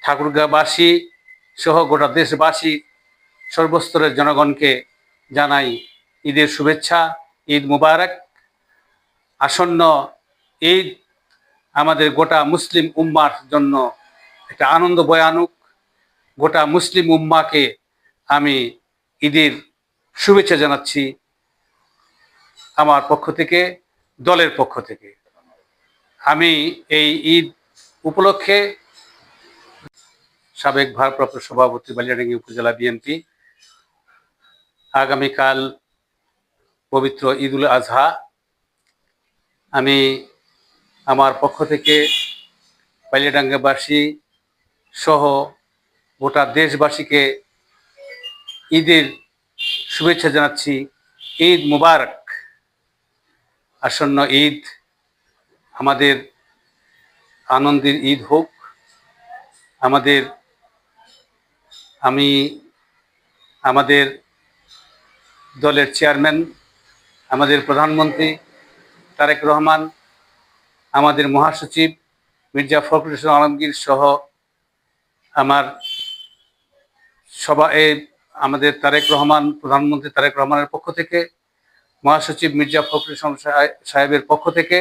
ঠাকুরগাঁওবাসী সহ গোটা দেশবাসী সর্বস্তরের জনগণকে জানাই ঈদের শুভেচ্ছা। ঈদ মুবারক। আসন্ন ঈদ আমাদের গোটা মুসলিম উম্মার জন্য একটা আনন্দ বয়ে আনুক। গোটা মুসলিম উম্মাকে আমি ঈদের শুভেচ্ছা জানাচ্ছি আমার পক্ষ থেকে, দলের পক্ষ থেকে। আমি এই ঈদ উপলক্ষে সাবেক ভারপ্রাপ্ত সভাপতি বালিয়াডাঙ্গি উপজেলা বিএনপি, আগামীকাল পবিত্র ঈদুল আজহা, আমি আমার পক্ষ থেকে বালিয়াডাঙ্গাবাসী সহ গোটা দেশবাসীকে ঈদের শুভেচ্ছা জানাচ্ছি। ঈদ মুবারক। আসন্ন ঈদ আমাদের আনন্দের ঈদ হোক। আমি আমাদের দলের চেয়ারম্যান, আমাদের প্রধানমন্ত্রী তারেক রহমান, আমাদের মহাসচিব মির্জা ফখরুল ইসলাম আলমগীর সহ আমাদের তারেক রহমান, প্রধানমন্ত্রী তারেক রহমানের পক্ষ থেকে, মহাসচিব মির্জা ফখরুল ইসলাম সাহেবের পক্ষ থেকে